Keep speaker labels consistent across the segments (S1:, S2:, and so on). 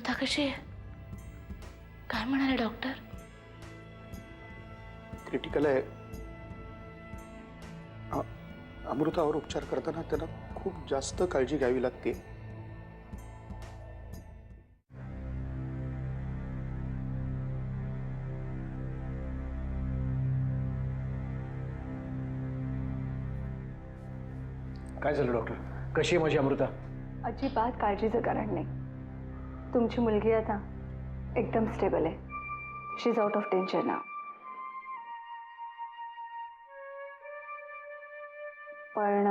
S1: अमृता कशी आहे? काय म्हणाले डॉक्टर?
S2: क्रिटिकल आहे. अमृतावर उपचार करताना त्यांना खूप जास्त काळजी घ्यावी लागते.
S3: काय झालं डॉक्टर? कशी आहे माझी अमृता?
S4: अजिबात काळजीचं कारण नाही. तुमची मुलगी आता एकदम स्टेबल आहे. शी इज आउट ऑफ डेंजर नाव. पण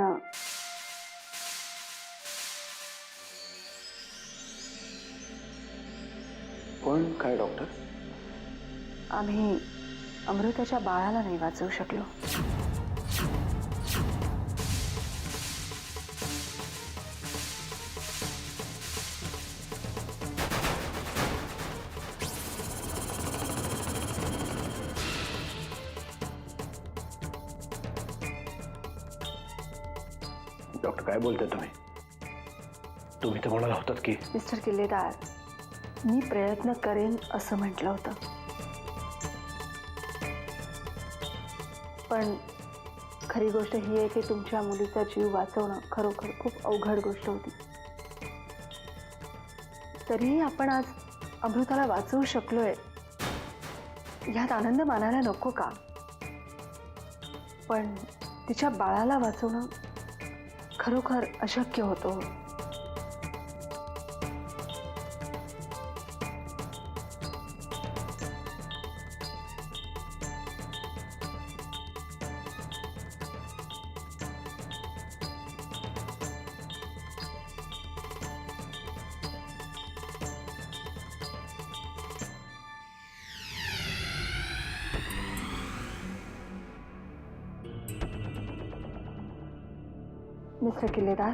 S2: पण काय डॉक्टर?
S4: आम्ही अमृताच्या बाळाला नाही वाचवू शकलो.
S3: डॉक्टर काय बोलताय तुम्ही? तुम्ही तर म्हणाला होतात की
S4: मिस्टर किल्लेदार, मी प्रयत्न करेन असं म्हटलं होतं, पण खरी गोष्ट ही आहे की तुमच्या मुलीचा जीव वाचवणं खरोखर खूप अवघड गोष्ट होती. तरीही आपण आज अमृताला वाचवू शकलोय यात आनंद मानायला नको का? पण तिच्या बाळाला वाचवणं खरोखर अशक्य होतं. मिस्टर किल्लेदार,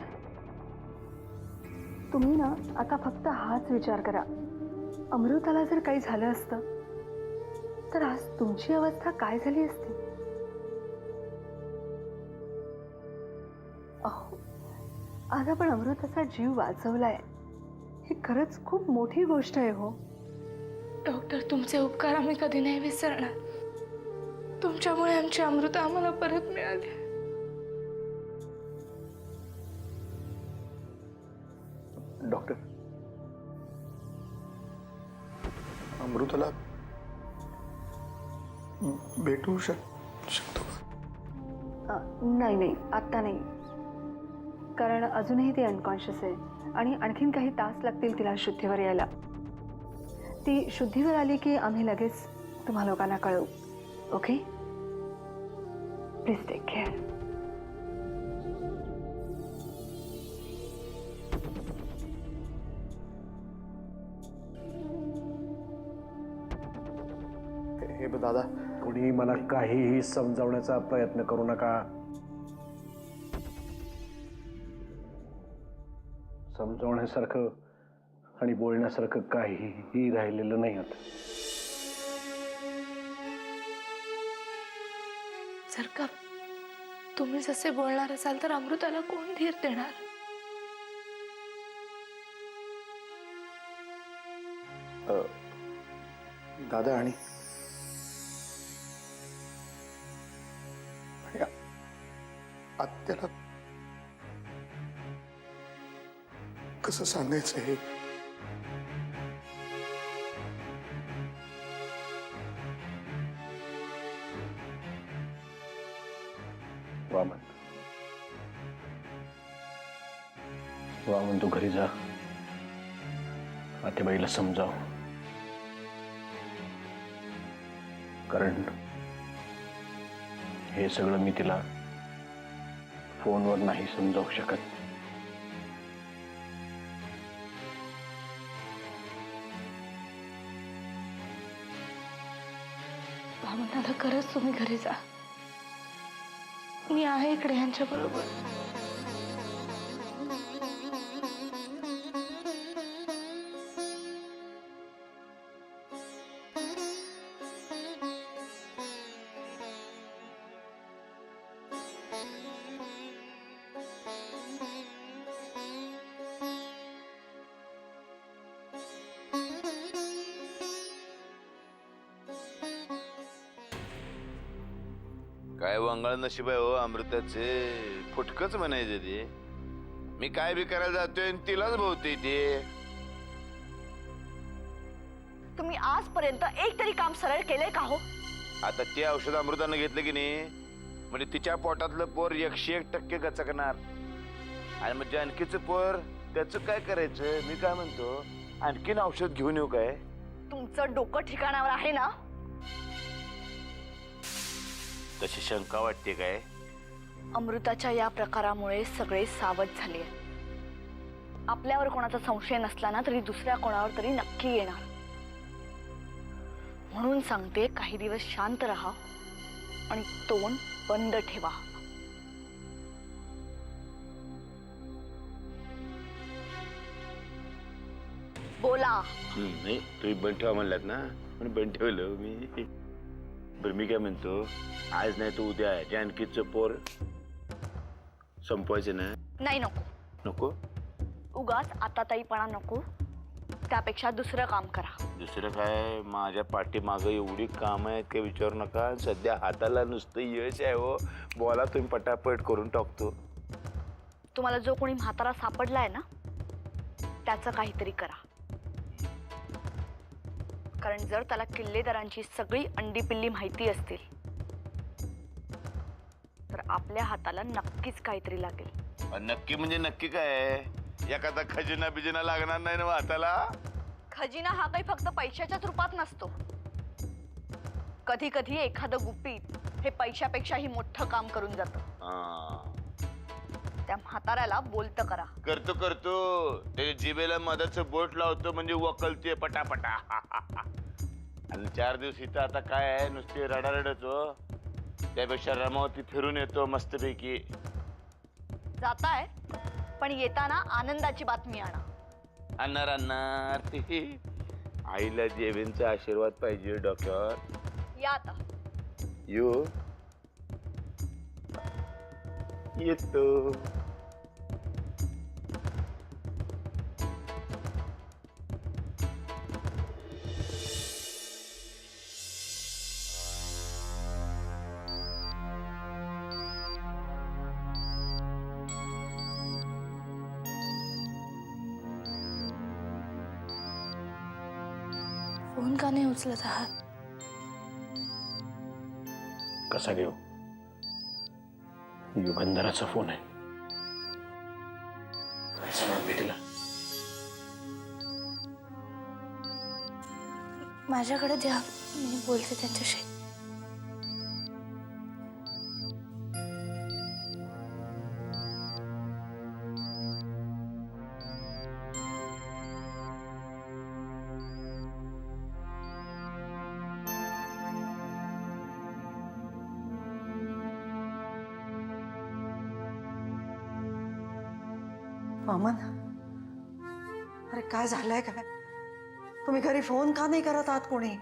S4: तुम्ही ना आता फक्त हाच विचार करा, अमृताला जर काही झालं असतं तर आज तुमची अवस्था काय झाली असती? अहो, आज आपण अमृताचा जीव वाचवलाय, ही खरंच खूप मोठी गोष्ट आहे हो.
S1: डॉक्टर, तुमचे उपकार आम्ही कधी नाही विसरणार. तुमच्यामुळे आमची अमृता आम्हाला परत मिळाली.
S2: डॉक्टर, अमृताला भेटू शकतो का?
S4: नाही नाही, आत्ता नाही, कारण अजूनही ती अनकॉन्शियस आहे आणि आणखीन काही तास लागतील तिला शुद्धीवर यायला. ती शुद्धीवर आली की आम्ही लगेच तुम्हा लोकांना कळवू. Okay, please take care.
S2: हे बघ दादा,
S3: कोणी मला काहीही समजावण्याचा प्रयत्न करू नका. समजावण्यासारखं आणि बोलण्यासारखं काहीही राहिलेलं नाही आता.
S1: जर का तुम्ही जसे बोलणार असाल तर अमृताला कोण धीर देणार?
S2: दादा आणि आत्याला कसं सांगायचं हे?
S3: वामन, वामन तू घरी जा, आत्याबाईला समजाव. कारण हे सगळं मी तिला फोनवर नाही समजावू शकत.
S1: भावनाला खरंच तुम्ही घरी जा. मी आहे इकडे यांच्या बरोबर.
S5: काय वंगाळ नशीब आहे हो अमृताचे, फुटकच म्हणायचं ते. मी काय बी करायला जातोय आणि तिलाच भोवते ते.
S6: तुम्ही आजपर्यंत एक तरी काम सरळ केलंय का हो?
S5: आता ते औषध अमृतानं घेतलं की नाही म्हणजे तिच्या पोटातलं पोर 101% गचकणार. आणि मग जानकीचं पोर त्याचं काय करायचं? मी काय म्हणतो, आणखीन औषध घेऊन येऊ काय?
S6: तुमचं डोकं ठिकाणावर आहे ना?
S5: तशी शंका वाटते काय?
S6: अमृताच्या या प्रकारामुळे सगळे सावध झाले. आपल्यावर कोणाचा संशय नसला ना तरी दुसऱ्या कोणावर तरी नक्की येणार. म्हणून सांगते, काही दिवस शांत राहा आणि तोंड बंद ठेवा. बोला.
S5: नाही तुम्ही बंद ठेवा म्हणलात ना, म्हणून बंद ठेवलं मी. बरं मी काय म्हणतो, आज नाही तर उद्या जानकीचं पोर संपवायचं ना?
S6: नाही, नको
S5: नको.
S6: उगाच आता ताईपणा नको. त्यापेक्षा दुसरं काम करा.
S5: दुसरं काय, माझ्या पाठीमागं एवढी कामं आहेत काही विचारू नका. सध्या हाताला नुसतं यश आहे हो. बोला तुम्ही, पटापट करून टाकतो.
S6: तुम्हाला जो कोणी म्हातारा सापडलाय ना, त्याचं काहीतरी करा. कारण जर त्याला किल्लेदारांची सगळी अंडी पिल्ली माहिती असतील तर आपल्या हाताला नक्कीच काहीतरी लागेल.
S5: नक्की म्हणजे नक्की काय? एखादा खजिना बिजिना लागणार नाही ना हाताला?
S6: खजिना हा काही फक्त पैशाच्याच रूपात नसतो. कधी कधी एखादं गुपित हे पैशापेक्षाही मोठं काम करून जातं. त्या म्हाताऱ्याला बोलतं करा.
S5: करतो त्याच्या जिभेला मधाचं बोट लावतो म्हणजे वकलते पटापटा. आणि 4 दिवस इथं आता काय आहे, नुसते रडारडच हो. त्यापेक्षा रमावती फिरून येतो मस्तपैकी.
S6: जाताय पण येताना आनंदाची बातमी आणा.
S5: आणणार आईला देवींचा आशीर्वाद पाहिजे डॉक्टर.
S6: या आता.
S5: येतो.
S1: फोन का नाही उचलत आहात?
S3: कसा घेऊ? युगंधराचा फोन आहे. काय सांगणार मी तिला?
S1: माझ्याकडे द्या, मी बोलते त्यांच्याशी.
S7: मामन, अरे काय झालंय काय? तुम्ही घरी फोन का नाही करत आहात कोणी?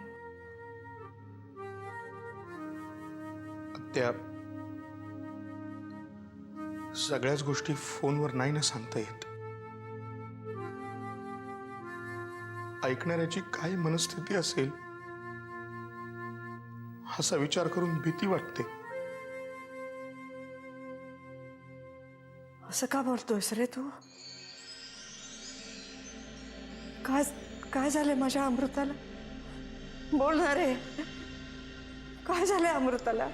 S2: त्या सगळ्याच गोष्टी फोनवर नाही ना सांगता येत. ऐकणाऱ्याची काय मनस्थिती असेल असा विचार करून भीती वाटते.
S7: असं का बोलतोयस रे तू? काय झालंय माझ्या अमृताला? बोल ना रे, काय झालंय अमृताला?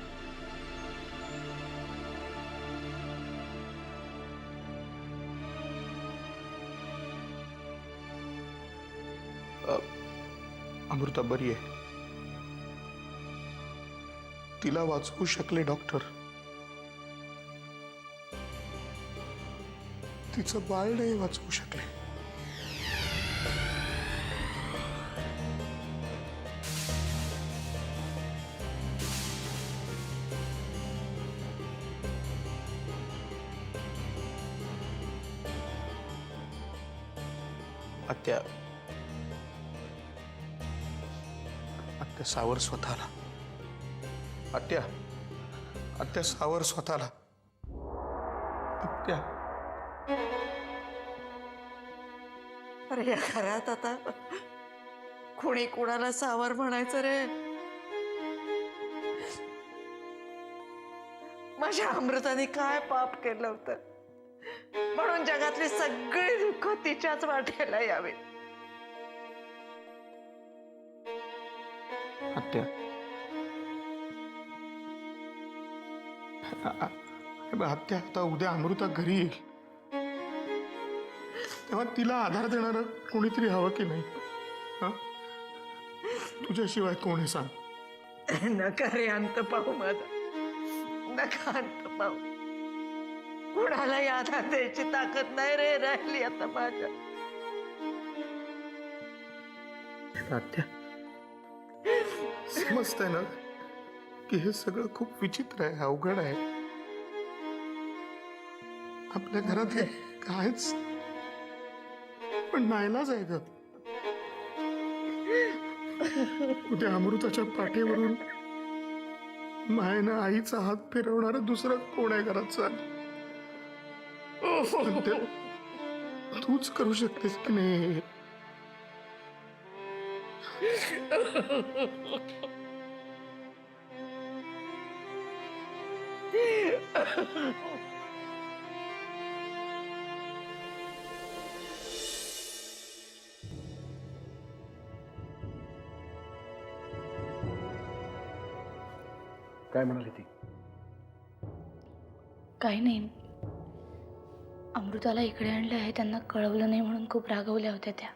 S2: अमृता बरी आहे. तिला वाचवू शकले डॉक्टर. तिचं बाळ नाही वाचवू शकले. आत्या सावर स्वतःला. आत्या सावर स्वतःला. आत्या.
S7: अरे या घरात आता कोणी कोणाला सावर म्हणायचं रे? माझ्या अमृताने काय पाप केलं होतं म्हणून जगातली सगळी दुःख तिच्याच वाट्याला यावे.
S2: आत्या आत्या, आता उद्या अमृता घरी येईल तेव्हा तिला आधार देणारं कोणीतरी हवं की नाही? हा? तुझ्याशिवाय कोण आहे सांग?
S7: नका रे अंत पाहू माझा, नका अंत पाहू. कुणालाही आधार द्यायची ताकद नाही रे राहिली आता माझ्या.
S2: आत्या, समजतंय ना की हे सगळं खूप विचित्र आहे, अवघड आहे. आपल्या घरात हे कायच पण नाईलाज आहे ग. उद्या अमृताच्या पाठीवरून मायेनं आईचा हात फिरवणार दुसरं कोण आहे घरात सांग? पण ते तूच करू शकतेस की नाही?
S3: काय म्हणाली ती?
S1: काही नाही. अमृताला इकडे आणलं आहे त्यांना कळवलं नाही म्हणून खूप रागवल्या होत्या त्या.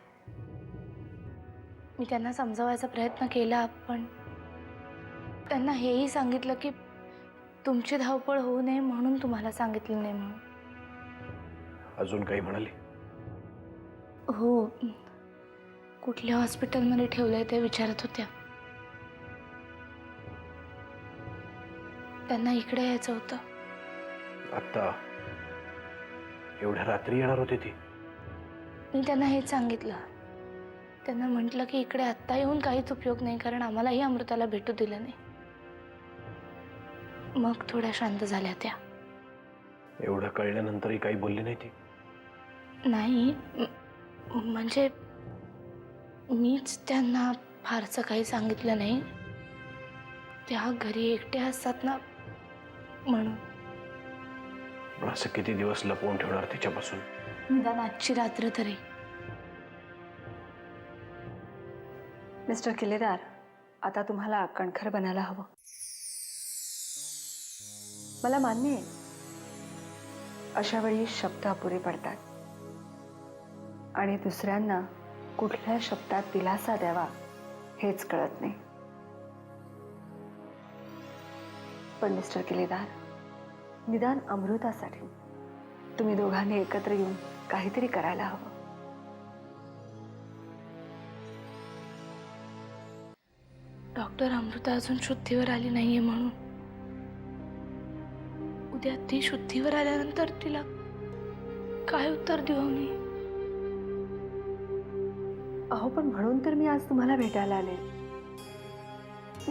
S1: मी त्यांना समजावायचा प्रयत्न केला, पण त्यांना हेही सांगितलं की तुमची धावपळ होऊ नये म्हणून तुम्हाला सांगितलं नाही म्हणून.
S3: अजून काही म्हणाली?
S1: हो, कुठल्या हॉस्पिटलमध्ये ठेवलंय ते विचारत होत्या. त्यांना इकडे यायचं होतं.
S3: आता एवढ्या रात्री येणार होती ती?
S1: मी त्यांना हेच सांगितलं. त्यांना म्हटलं की इकडे आत्ता येऊन काहीच उपयोग नाही, कारण आम्हालाही अमृताला भेटू दिलं नाही. मग थोड्या शांत झाल्या त्या.
S3: एवढं कळल्यानंतरही काही बोलली नाही ती?
S1: नाही, म्हणजे मीच त्यांना फारसं काही सांगितलं नाही. त्या घरी एकट्या असतात ना म्हणून.
S3: पण असं किती दिवस लपवून ठेवणार तिच्यापासून?
S1: निदान आजची रात्र तरी.
S4: मिस्टर किल्लेदार, आता तुम्हाला कणखर बनायला हवं. मला मान्य आहे, अशा वेळी शब्द अपुरे पडतात आणि दुसऱ्यांना कुठल्या शब्दात दिलासा द्यावा हेच कळत नाही. पण मिस्टर किल्लेदार, निदान अमृतासाठी तुम्ही दोघांनी एकत्र येऊन काहीतरी करायला हवं.
S1: डॉक्टर, अमृता अजून शुद्धीवर आली नाहीये म्हणून. उद्या ती शुद्धीवर आल्यानंतर तिला काय उत्तर देऊ मी?
S4: अहो, पण म्हणून तर मी आज तुम्हाला भेटायला आले.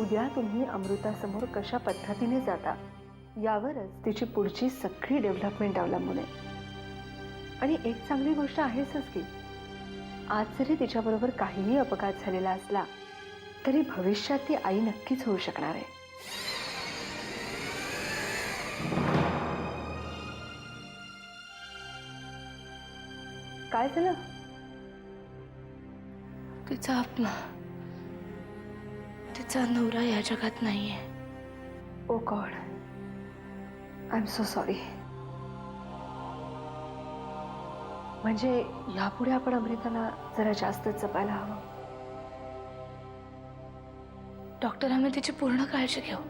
S4: उद्या तुम्ही अमृतासमोर कशा पद्धतीने जाता यावरच तिची पुढची सगळी डेव्हलपमेंट अवलंबून आहे. आणि एक चांगली गोष्ट आहेच की, आज जरी तिच्याबरोबर काहीही अपघात झालेला असला तरी भविष्यात ती आई नक्कीच होऊ शकणार आहे. काय झालं?
S1: तिचा तिचा नवरा या जगात नाहीये.
S4: Oh God, I am so sorry. म्हणजे यापुढे आपण अमृताला जरा जास्त जपायला हवं.
S1: डॉक्टर, आम्ही तिची पूर्ण काळजी घेऊ.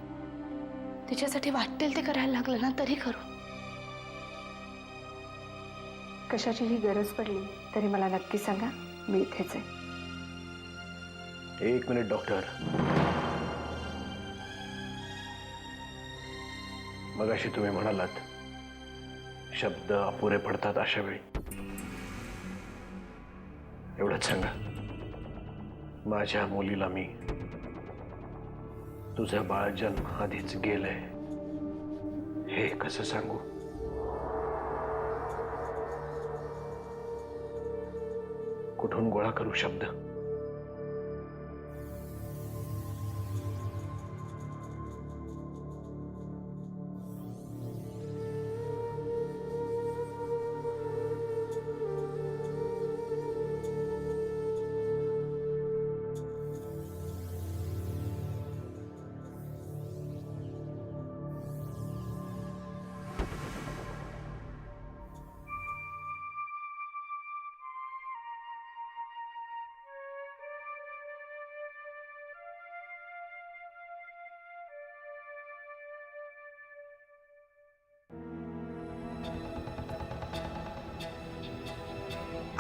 S1: तिच्यासाठी वाटेल ते करायला लागलं ना तरी करू.
S4: कशाचीही गरज पडली तरी मला नक्की सांगा, मी इथेच आहे.
S3: एक मिनिट डॉक्टर. मगाशी तुम्ही म्हणालात शब्द अपुरे पडतात अशा वेळी. एवढंच सांगा, माझ्या मुलीला मी तुझं बाळ जन्माआधीच गेलंय हे कसं सांगू? कुठून गोळा करू शब्द?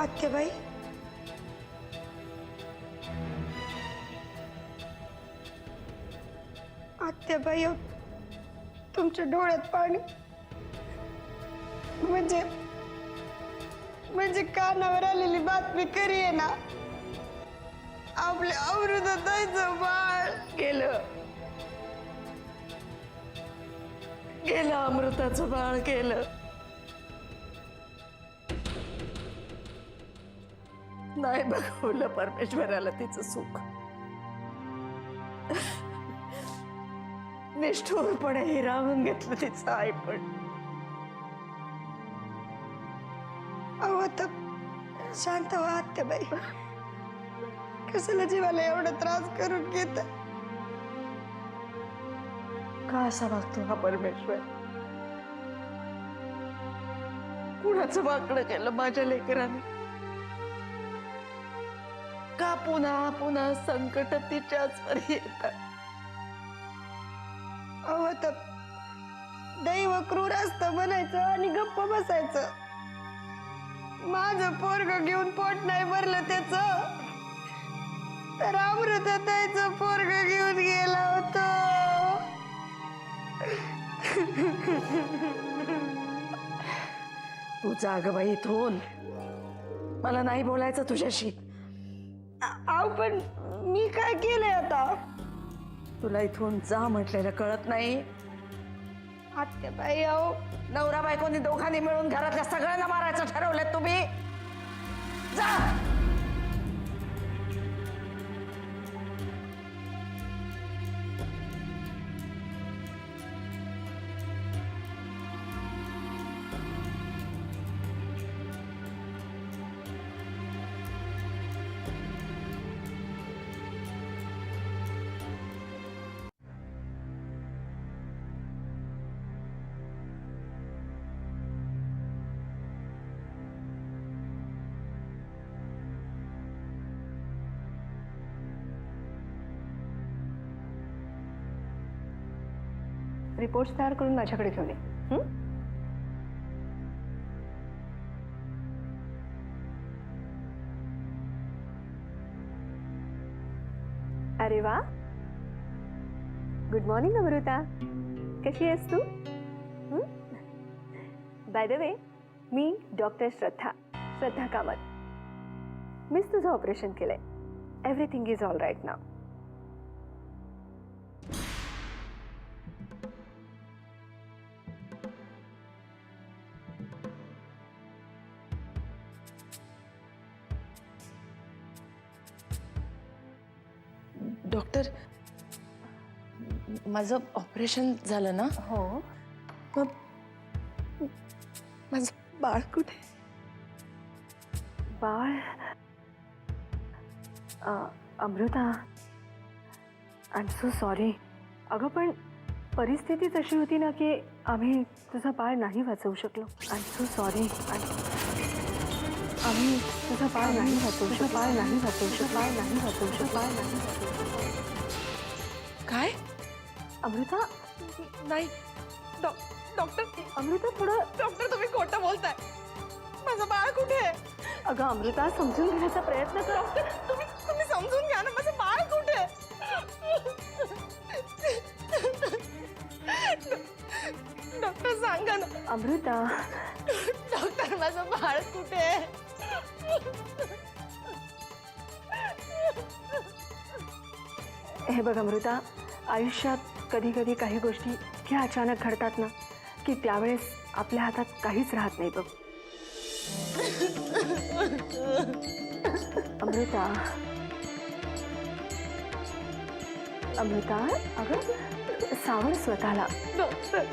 S8: आत्याबाई, आत्याबाई, अहो, तुमच्या डोळ्यात पाणी म्हणजे कानावर आलेली बातमी खरी आहे ना? आपल्या अमृताताईचं बाळ
S7: गेलं अमृताचं बाळ गेलं. नाही बघवलं परमेश्वराला तिचं सुख. निष्ठुरपणे हिरावून घेतलं तिचं आई. पण
S8: अहो आता शांत व्हा आत्याबाई, कशाला जीवाला एवढा त्रास करून घेत?
S7: का असा वागतो हा परमेश्वर? कुणाचं वाकडं केलं माझ्या लेकराने? का पुन्हा पुन्हा संकट तिच्याच वर येतात?
S8: अहो आता दैव क्रूर असतं म्हणायचं आणि गप्प बसायचं. माझं पोरग घेऊन पोट नाही भरलं त्याच, तर अमृताताईचं पोरग घेऊन गेला होता.
S7: तू जाग बाई इथून. मला नाही बोलायचं तुझ्याशी.
S8: अहो पण मी काय केलंय आता?
S7: तुला इथून जा म्हटलेलं कळत नाही?
S8: आत्याबाई अहो,
S7: नवरा बायकोनी दोघांनी मिळून घरातल्या सगळ्यांना मारायचं ठरवलंय तुम्ही. जा.
S4: रिपोर्ट्स तयार करून माझ्याकडे घेऊन ये. हं? अरे वा, गुड मॉर्निंग अमृता. कशी आहेस तू? बाय द वे, मी डॉक्टर श्रद्धा कामत. मीच तुझं ऑपरेशन केलंय. Everything is all right now.
S9: Doctor, माझं ऑपरेशन झालं ना?
S4: हो.
S9: मग माझं बाळ कुठे?
S4: बाळ? Amruta, I am so sorry. अगं पण परिस्थिती तशी होती ना की आम्ही तुझा बाळ नाही वाचवू शकलो. I am so sorry. आम्ही तुझा बाळ नाही वाचवू शकलो.
S9: काय?
S4: अमृता,
S9: नाही डॉक्टर,
S4: अमृता थोडं.
S9: डॉक्टर तुम्ही खोटं बोलताय. माझं बाळ कुठे आहे?
S4: अगं अमृता, समजून घेण्याचा प्रयत्न कर.
S9: डॉक्टर तुम्ही समजून घ्या ना, माझं बाळ कुठे आहे? डॉक्टर सांगा ना.
S4: अमृता,
S9: डॉक्टर माझं बाळ कुठे आहे?
S4: हे बघ अमृता, आयुष्यात कधी कधी काही गोष्टी इतक्या अचानक घडतात ना की त्यावेळेस आपल्या हातात काहीच राहत नाही बघ. अमृता, अमृता, अगं सावर स्वतःला.
S9: डॉक्टर